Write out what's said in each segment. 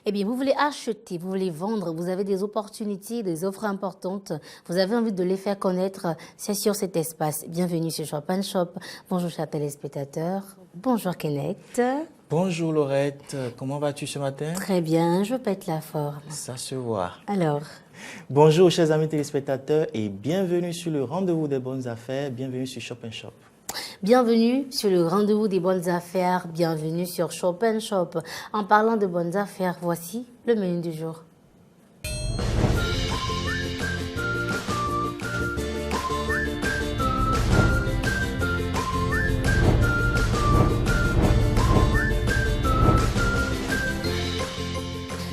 Eh bien, vous voulez acheter, vous voulez vendre, vous avez des opportunités, des offres importantes, vous avez envie de les faire connaître, c'est sur cet espace. Bienvenue sur Shop & Shop. Bonjour, chers téléspectateurs. Bonjour, Kenneth. Bonjour, Laurette. Comment vas-tu ce matin? Très bien, je pète la forme. Ça se voit. Alors? Bonjour, chers amis téléspectateurs, et bienvenue sur le rendez-vous des bonnes affaires. Bienvenue sur Shop & Shop. Bienvenue sur le rendez-vous des bonnes affaires, bienvenue sur Shop & Shop. En parlant de bonnes affaires, voici le menu du jour.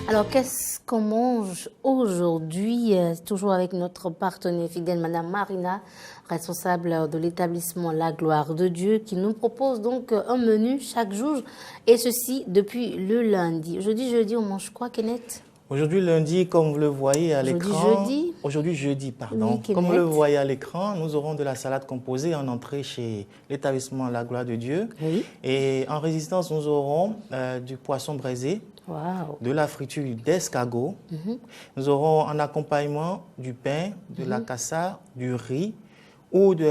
Alors, qu'est-ce qu'on mange aujourd'hui? Toujours avec notre partenaire fidèle, Madame Marina, responsable de l'établissement La Gloire de Dieu, qui nous propose donc un menu chaque jour, et ceci depuis le lundi. Jeudi, on mange quoi, Kenneth? Aujourd'hui, lundi, comme vous le voyez à l'écran. Aujourd'hui, jeudi, pardon. Oui, comme vous le voyez à l'écran, nous aurons de la salade composée en entrée chez l'établissement La Gloire de Dieu. Oui. Et en résistance, nous aurons du poisson braisé. Wow. De la friture d'escargot. Nous aurons en accompagnement du pain, de la cassave, du riz ou du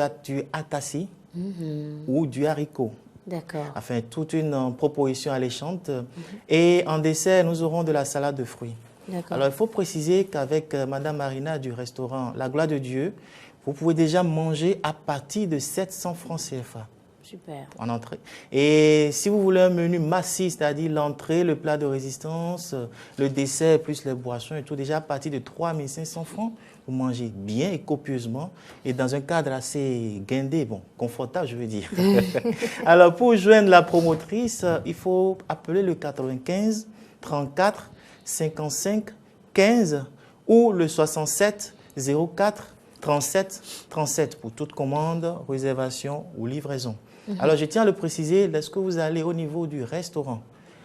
atassi ou du haricot. D'accord. Enfin, toute une proposition alléchante. Et en dessert, nous aurons de la salade de fruits. Alors, il faut préciser qu'avec Madame Marina du restaurant La Gloire de Dieu, vous pouvez déjà manger à partir de 700 francs CFA. Super. En entrée. Et si vous voulez un menu massif, c'est-à-dire l'entrée, le plat de résistance, le dessert plus les boissons et tout, déjà à partir de 3500 francs, vous mangez bien et copieusement et dans un cadre assez guindé, bon, confortable, je veux dire. Alors, pour joindre la promotrice, il faut appeler le 95 34 55 15 ou le 67 04 37 37 pour toute commande, réservation ou livraison. Alors, je tiens à le préciser, lorsque vous allez au niveau du restaurant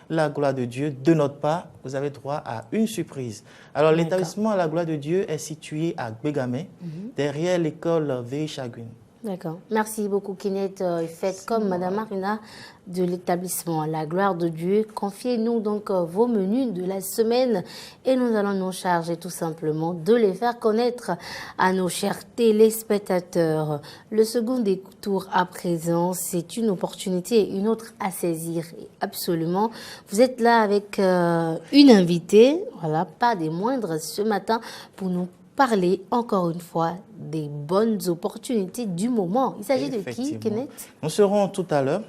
La Gloire de Dieu, de notre part, vous avez droit à une surprise. Alors, l'établissement La Gloire de Dieu est situé à Bégamé, derrière l'école Véry-Chagrin. D'accord. Merci beaucoup, Kenneth. Faites comme Madame Marina de l'établissement La Gloire de Dieu. Confiez-nous donc vos menus de la semaine et nous allons nous charger tout simplement de les faire connaître à nos chers téléspectateurs. Le second détour à présent, c'est une opportunité et une autre à saisir. Et absolument. Vous êtes là avec une invitée, voilà, pas des moindres ce matin pour nous parler encore une fois des bonnes opportunités du moment. Il s'agit de qui, Kenneth? Nous serons tout à l'heure,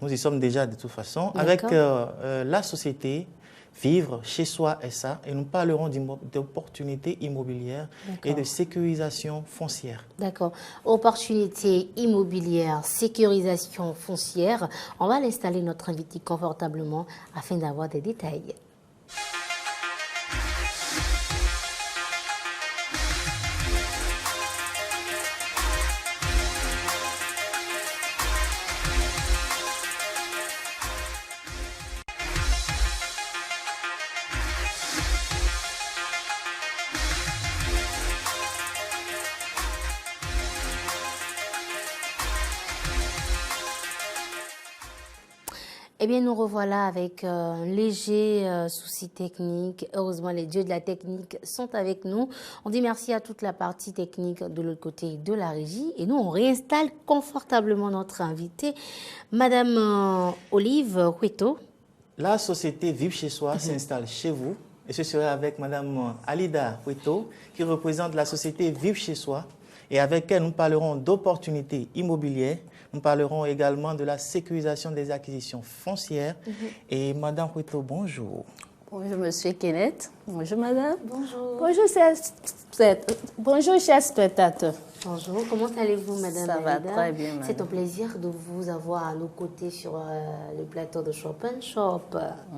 nous y sommes déjà de toute façon, avec la société Vivre chez soi SA et nous parlerons d'opportunités immobilières et de sécurisation foncière. D'accord. Opportunités immobilières, sécurisation foncière. On va l'installer notre invité confortablement afin d'avoir des détails. Eh bien, nous revoilà avec un léger souci technique. Heureusement, les dieux de la technique sont avec nous. On dit merci à toute la partie technique de l'autre côté de la régie. Et nous, on réinstalle confortablement notre invitée, Madame Olive Hueto. La société Vivre chez soi s'installe chez vous. Et ce serait avec Madame Alida Hueto, qui représente la société Vivre chez soi. Et avec elle, nous parlerons d'opportunités immobilières. Nous parlerons également de la sécurisation des acquisitions foncières. Et Madame Hueto, bonjour. Bonjour, Monsieur Kenneth. Bonjour, Madame. Bonjour. Bonjour, chers spectateurs. Bonjour, comment allez-vous, Madame Ça va Alida? très bien, Madame. C'est un plaisir de vous avoir à nos côtés sur le plateau de Shop & Shop.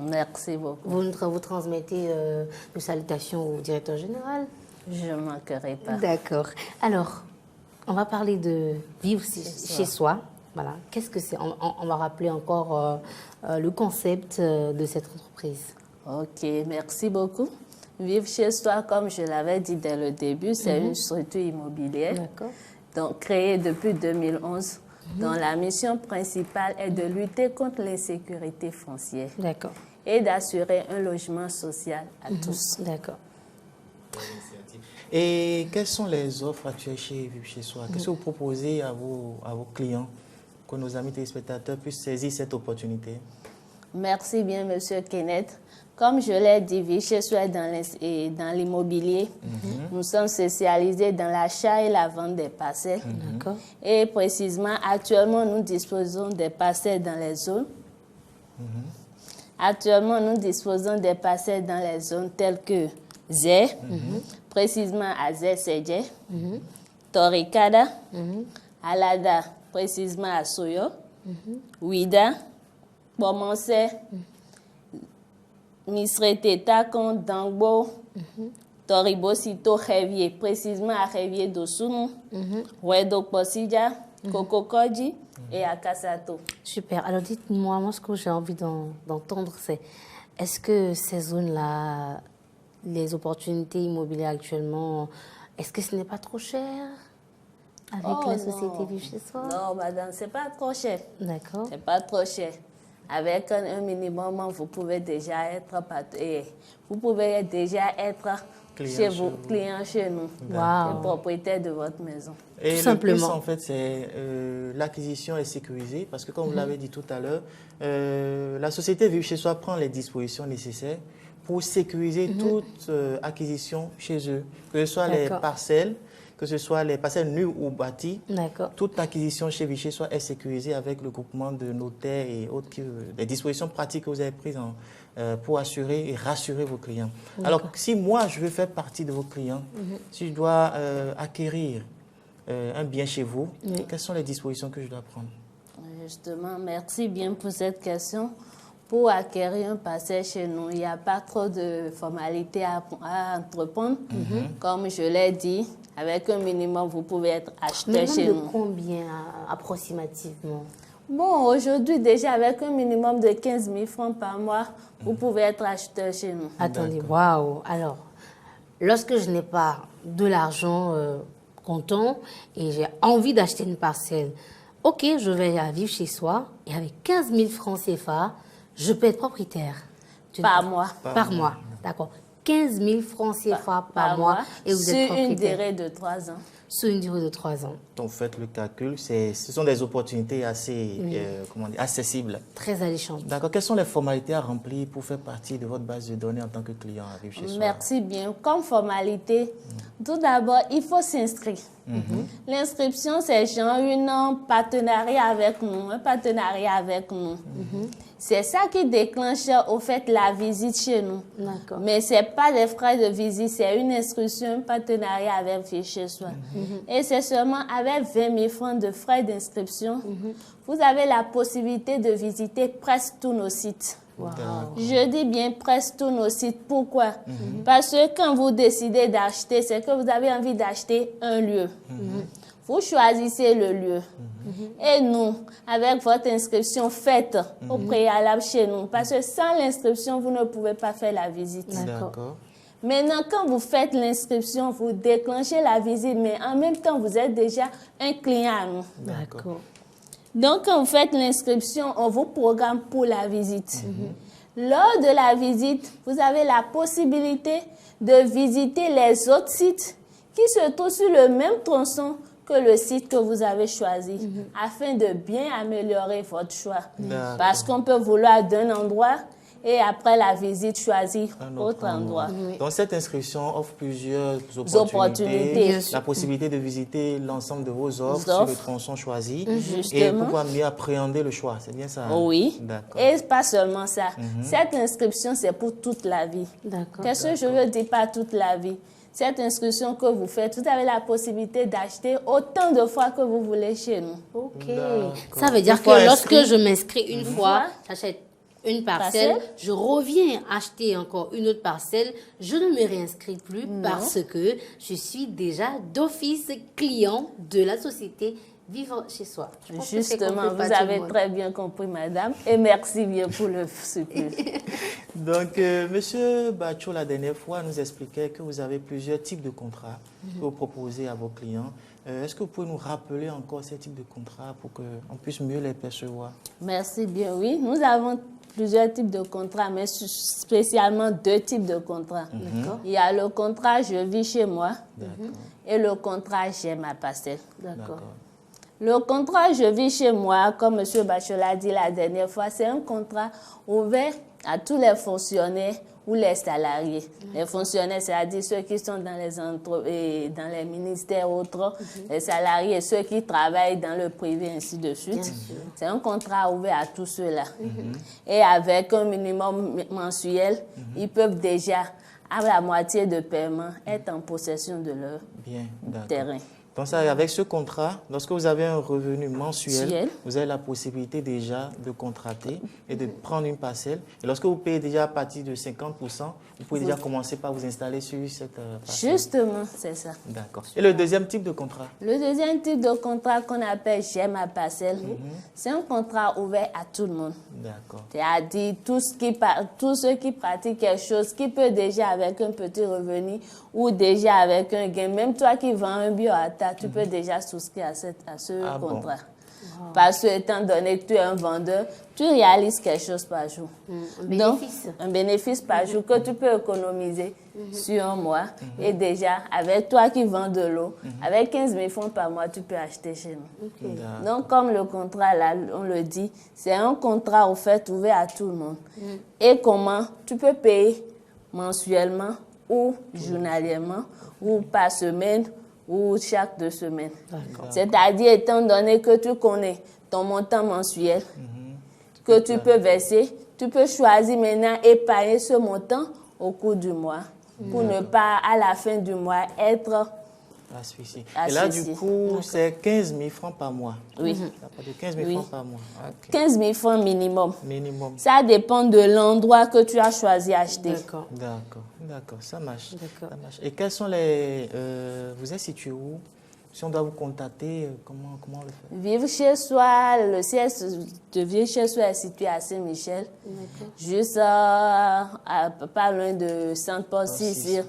Merci beaucoup. Vous transmettez nos salutations au directeur général? Je ne manquerai pas. D'accord. Alors, on va parler de vivre chez soi. Voilà. Qu'est-ce que c'est? On va rappeler encore le concept de cette entreprise. Ok, merci beaucoup. Vivre chez soi, comme je l'avais dit dès le début, c'est une structure immobilière. D'accord. Donc, créée depuis 2011, dont la mission principale est de lutter contre l'insécurité foncière. D'accord. et d'assurer un logement social à tous. D'accord. Et quelles sont les offres actuelles chez Vivre Chez Soi? Qu'est-ce que vous proposez à vos clients, que nos amis téléspectateurs puissent saisir cette opportunité? Merci bien, Monsieur Kenneth. Comme je l'ai dit, Vivre Chez Soi dans l'immobilier. Nous sommes spécialisés dans l'achat et la vente des parcelles. D'accord. Et précisément, actuellement, nous disposons des parcelles dans les zones. Actuellement, nous disposons des parcelles dans les zones telles que Zé, précisément à Zé Sedje, Torikada, Alada, précisément à Soyo, Ouida, Bomonse, Misrete, Takon, Dangbo, Toribo, Sito, Révier, précisément à Révier d'Osunu, Wedo Posija, Kokokoji et à Kassato. Super. Alors dites-moi, moi ce que j'ai envie d'entendre, c'est est-ce que ces zones-là, les opportunités immobilières actuellement, est-ce que ce n'est pas trop cher avec la société Vivre Chez Soi? Non, madame, c'est pas trop cher. D'accord. C'est pas trop cher. Avec un minimum, vous pouvez déjà être client chez nous, Wow. propriétaire de votre maison. Et Tout le simplement. plus, en fait, c'est l'acquisition est sécurisée parce que, comme vous l'avez dit tout à l'heure, la société Vivre Chez Soi prend les dispositions nécessaires pour sécuriser toute acquisition chez eux, que ce soit les D'accord. parcelles, que ce soit les parcelles nues ou bâties. D'accord. Toute acquisition chez Vivre Chez Soi est sécurisée avec le groupement de notaires et autres, les dispositions pratiques que vous avez prises pour assurer et rassurer vos clients. Alors, si moi, je veux faire partie de vos clients, si je dois acquérir un bien chez vous, quelles sont les dispositions que je dois prendre? Justement, merci bien pour cette question. Pour acquérir un parcelle chez nous, il n'y a pas trop de formalités à entreprendre. Comme je l'ai dit, avec un minimum, vous pouvez être acheteur chez de nous. combien approximativement? Bon, aujourd'hui, déjà, avec un minimum de 15 000 francs par mois, vous pouvez être acheteur chez nous. Attendez, waouh. Alors, lorsque je n'ai pas de l'argent comptant et j'ai envie d'acheter une parcelle, ok, je vais à Vivre Chez Soi et avec 15 000 francs CFA, je peux être propriétaire. Par mois. Par mois, d'accord. 15 000 francs CFA par mois et vous êtes sur propriétaire. une durée de 3 ans. Sur une durée de 3 ans. Donc, faites le calcul. Ce sont des opportunités assez accessibles. Très alléchante. D'accord. Quelles sont les formalités à remplir pour faire partie de votre base de données en tant que client à Vivre Chez Soi? Merci bien. Comme formalité, tout d'abord, il faut s'inscrire. L'inscription, c'est genre un partenariat avec nous, C'est ça qui déclenche au fait la visite chez nous. D'accord. Mais ce n'est pas des frais de visite, c'est une inscription, un partenariat avec Vivre Chez Soi. Et c'est seulement avec 20 000 francs de frais d'inscription, vous avez la possibilité de visiter presque tous nos sites. Wow. Je dis bien presque tous nos sites. Pourquoi? Parce que quand vous décidez d'acheter, c'est que vous avez envie d'acheter un lieu. Vous choisissez le lieu. Et nous, avec votre inscription faite au préalable chez nous, parce que sans l'inscription, vous ne pouvez pas faire la visite. D'accord. Maintenant, quand vous faites l'inscription, vous déclenchez la visite, mais en même temps, vous êtes déjà un client à nous. D'accord. Donc, quand vous faites l'inscription, on vous programme pour la visite. Lors de la visite, vous avez la possibilité de visiter les autres sites qui se trouvent sur le même tronçon que le site que vous avez choisi, afin de bien améliorer votre choix. Parce qu'on peut vouloir d'un endroit et après la visite, choisir un autre endroit. Donc, cette inscription offre plusieurs opportunités. La possibilité de visiter l'ensemble de vos offres sur le tronçon choisi et pouvoir mieux appréhender le choix. C'est bien ça? Oui. D'accord. Et pas seulement ça. Cette inscription, c'est pour toute la vie. D'accord. Qu'est-ce que je veux dire par toute la vie? Cette inscription que vous faites, vous avez la possibilité d'acheter autant de fois que vous voulez chez nous. Ok. D'accord. Ça veut dire Une fois que lorsque inscrit, je m'inscris une fois, j'achète une parcelle, je reviens acheter encore une autre parcelle, je ne me réinscris plus parce que je suis déjà d'office client de la société Vivre Chez Soi. Je pense que c'est Justement, compris par vous tout avez le monde. très bien compris, madame, et merci bien pour le surplus. Donc, Monsieur Bacho, la dernière fois, nous expliquait que vous avez plusieurs types de contrats que vous proposez à vos clients. Est-ce que vous pouvez nous rappeler encore ces types de contrats pour qu'on puisse mieux les percevoir? Merci bien, oui. Nous avons plusieurs types de contrats, mais spécialement 2 types de contrats. Il y a le contrat « Je vis chez moi » et le contrat « J'ai ma parcelle ». Le contrat « Je vis chez moi », comme M. Bachelard a dit la dernière fois, c'est un contrat ouvert à tous les fonctionnaires ou les salariés. Les fonctionnaires, c'est-à-dire ceux qui sont dans les ministères autres, les salariés et ceux qui travaillent dans le privé, ainsi de suite. C'est un contrat ouvert à tous ceux-là. Et avec un minimum mensuel, ils peuvent déjà, à la moitié de paiement, être en possession de leur terrain. Donc ça, avec ce contrat, lorsque vous avez un revenu mensuel, vous avez la possibilité déjà de contracter et de prendre une parcelle. Et lorsque vous payez déjà à partir de 50%, vous pouvez déjà commencer par vous installer sur cette parcelle. Justement, c'est ça. D'accord. Et le deuxième type de contrat? Le deuxième type de contrat qu'on appelle « J'ai ma parcelle », c'est un contrat ouvert à tout le monde. D'accord. C'est-à-dire tous ceux qui pratiquent quelque chose qui peut déjà avec un petit revenu ou déjà avec un gain. Même toi qui vends un bioata, tu peux déjà souscrire à ce contrat. Bon. Parce que, étant donné que tu es un vendeur, tu réalises quelque chose par jour. Un bénéfice. Donc, un bénéfice par jour que tu peux économiser sur un mois. Et déjà, avec toi qui vends de l'eau, avec 15 000 francs par mois, tu peux acheter chez nous. Donc, comme le contrat, là, on le dit, c'est un contrat au fait ouvert à tout le monde. Et comment tu peux payer mensuellement ou journalièrement ou par semaine ou chaque 2 semaines. C'est-à-dire, étant donné que tu connais ton montant mensuel que tu peux verser, tu peux choisir maintenant épargner ce montant au cours du mois pour ne pas, à la fin du mois, être asphyxié. Et là, du coup, c'est 15 000 francs par mois. Oui. De 15 000 francs par mois. 15 000 francs minimum. Minimum. Ça dépend de l'endroit que tu as choisi d'acheter. D'accord, ça marche. Et quels sont les... vous êtes situé où? Si on doit vous contacter, comment on le fait? Vivre chez soi, le siège de Vivre chez soi est situé à Saint-Michel. Juste pas loin de Saint-Paul 6.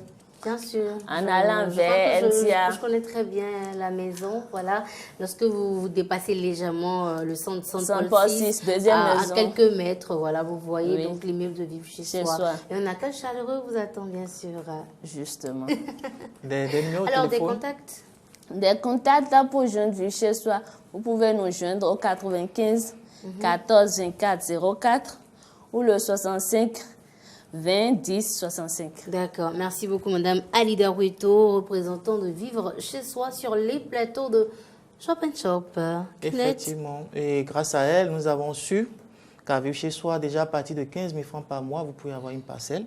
Bien sûr. En allant vers NCA. Je connais très bien la maison. Voilà. Lorsque vous dépassez légèrement le centre Saint-Paul 6, deuxième maison. À quelques mètres, voilà, vous voyez donc l'immeuble de Vivre chez soi. Et un accueil chaleureux vous attend, bien sûr. Justement. Des numéros de Alors, téléphone? des contacts? Des contacts là pour joindre Vivre chez soi. Vous pouvez nous joindre au 95 14 24 04 ou le 65 20 10 65. D'accord. Merci beaucoup, Madame Alida Rueto, représentant de Vivre chez soi sur les plateaux de Shop & Shop. Effectivement. Et grâce à elle, nous avons su qu'à Vivre chez soi, déjà à partir de 15 000 francs par mois, vous pouvez avoir une parcelle.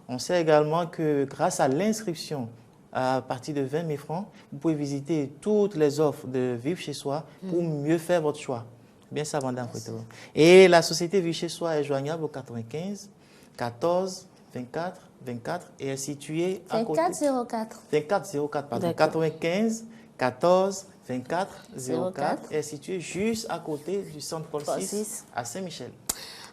On sait également que grâce à l'inscription, à partir de 20 000 francs, vous pouvez visiter toutes les offres de Vivre chez soi pour mieux faire votre choix. Bien ça, Madame Rueto. Et la société Vivre chez soi est joignable au 95 14 24 24 et est située à côté. 2404. 2404, pardon. 95 14 24 04 est située juste à côté du centre Paul 6 à Saint-Michel.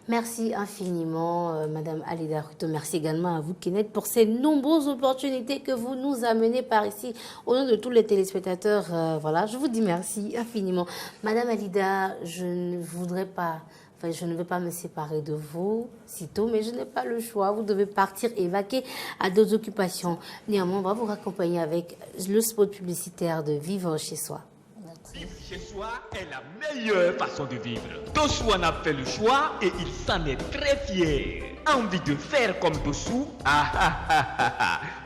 Merci infiniment, Madame Alida Rueto. Merci également à vous, Kenneth, pour ces nombreuses opportunités que vous nous amenez par ici. Au nom de tous les téléspectateurs, voilà, je vous dis merci infiniment. Madame Alida, je ne veux pas me séparer de vous sitôt, mais je n'ai pas le choix. Vous devez partir et vaquer à d'autres occupations. Néanmoins, on va vous raccompagner avec le spot publicitaire de Vivre chez soi. Vivre chez soi est la meilleure façon de vivre. Dossou en a fait le choix et il s'en est très fier. Envie de faire comme Dossou?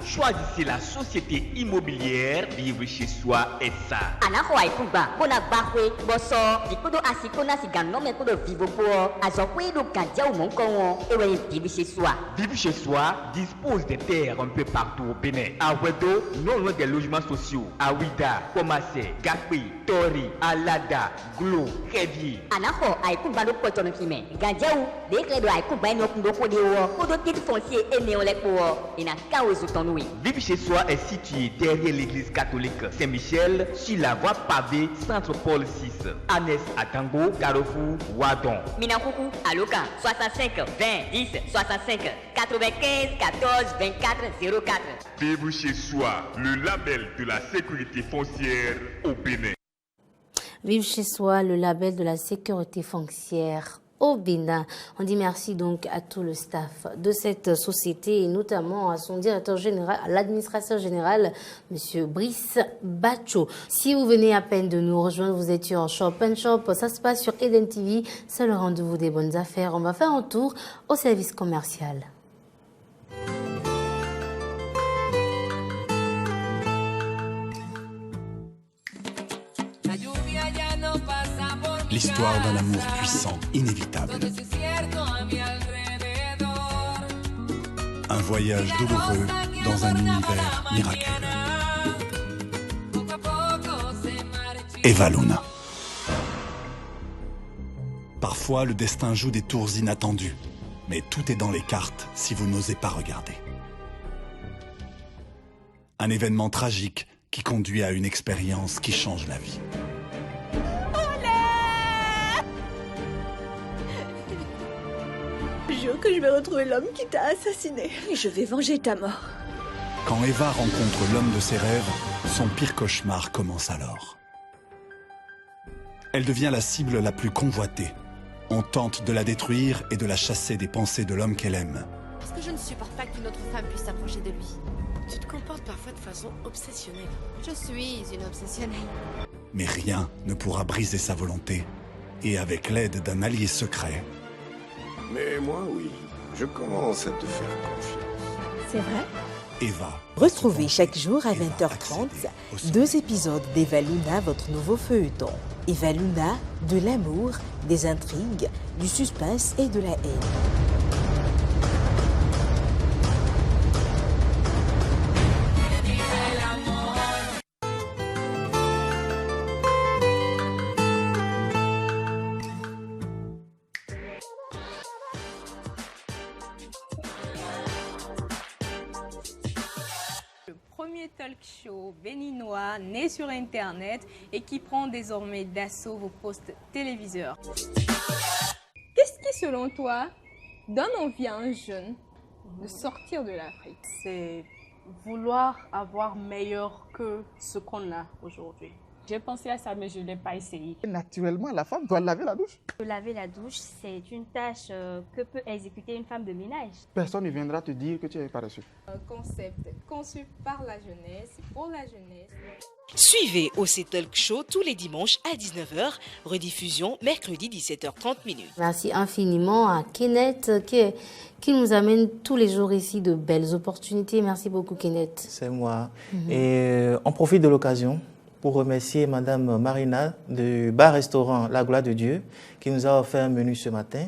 Choisissez la société immobilière Vivre chez soi SA. Anahoai Kuba, Bonabakwe, Bosso, Dikodo Asikona Sigano, Mekodo Vivopo, Azokwe, Lukadia ou Monkongo, et Vivre chez soi. Vivre chez soi dispose des terres un peu partout au Bénin. À Wedo, non loin des logements sociaux. À Ouida, Komase, Gakwe, Tori, Alada, Glo, Révier. Anaho, Aikuba, le Koton Kime, Gadiaou, des clés de Aikuba, Nokundoko de Wo, ou de titres fonciers et néolépo, et n'a qu'à Ouzoutonoui. Vivre chez soi est situé derrière l'église catholique Saint-Michel, sur la voie pavée Centre Paul 6, Anès à Tango, Carrefour, Wadon. Minakoukou, Aloka, 65 20 10 65 95 14 24 04. Vivre chez soi, le label de la sécurité foncière au Bénin. Vivre chez soi, le label de la sécurité foncière au Bénin. On dit merci donc à tout le staff de cette société et notamment à son directeur général, à l'administrateur général, M. Brice Bacho. Si vous venez à peine de nous rejoindre, vous êtes sur Shop & Shop. Ça se passe sur Eden TV. C'est le rendez-vous des bonnes affaires. On va faire un tour au service commercial. L'histoire d'un amour puissant, inévitable. Un voyage douloureux dans un univers miraculeux. Eva Luna. Parfois, le destin joue des tours inattendus, mais tout est dans les cartes si vous n'osez pas regarder. Un événement tragique qui conduit à une expérience qui change la vie. Jure que je vais retrouver l'homme qui t'a assassiné. Et je vais venger ta mort. Quand Eva rencontre l'homme de ses rêves, son pire cauchemar commence alors. Elle devient la cible la plus convoitée. On tente de la détruire et de la chasser des pensées de l'homme qu'elle aime. Parce que je ne supporte pas qu'une autre femme puisse s'approcher de lui. Tu te comportes parfois de façon obsessionnelle. Je suis une obsessionnelle. Mais rien ne pourra briser sa volonté. Et avec l'aide d'un allié secret... Mais moi, oui, je commence à te faire confiance. C'est vrai? Eva. Retrouvez chaque jour à 20h30 2 épisodes d'Eva Luna, votre nouveau feuilleton. Eva Luna, de l'amour, des intrigues, du suspense et de la haine. Premier talk show béninois né sur Internet et qui prend désormais d'assaut vos postes téléviseurs. Qu'est-ce qui, selon toi, donne envie à un jeune de sortir de l'Afrique? C'est vouloir avoir meilleur que ce qu'on a aujourd'hui. J'ai pensé à ça, mais je ne l'ai pas essayé. Naturellement, la femme doit laver la douche. Laver la douche, c'est une tâche que peut exécuter une femme de ménage. Personne ne viendra te dire que tu es paresseux. Un concept conçu par la jeunesse, pour la jeunesse. Suivez OC Talk Show tous les dimanches à 19h, rediffusion mercredi 17h30. Merci infiniment à Kenneth qui nous amène tous les jours ici de belles opportunités. Merci beaucoup Kenneth. C'est moi. Et on profite de l'occasion pour remercier Madame Marina du bar-restaurant La Gloire de Dieu qui nous a offert un menu ce matin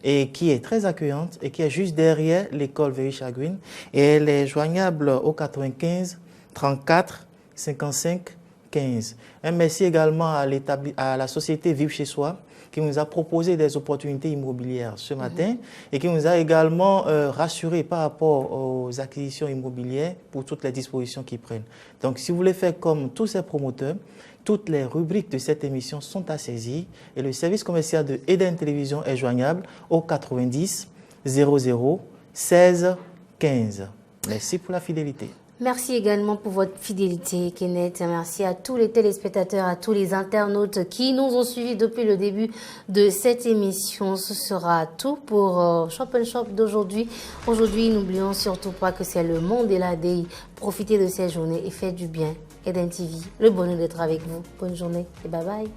et qui est très accueillante et qui est juste derrière l'école Véry Chagrin. Et elle est joignable au 95 34 55 15. Un merci également à la société Vivre chez soi qui nous a proposé des opportunités immobilières ce matin et qui nous a également rassuré par rapport aux acquisitions immobilières pour toutes les dispositions qu'ils prennent. Donc, si vous voulez faire comme tous ces promoteurs, toutes les rubriques de cette émission sont à saisir et le service commercial de Eden Télévision est joignable au 90 00 16 15. Merci pour la fidélité. Merci également pour votre fidélité, Kenneth. Merci à tous les téléspectateurs, à tous les internautes qui nous ont suivis depuis le début de cette émission. Ce sera tout pour Shop & Shop d'aujourd'hui. Aujourd'hui, n'oublions surtout pas que c'est le monde et la DI. Profitez de cette journée et faites du bien. Eden TV, le bonheur d'être avec vous. Bonne journée et bye bye.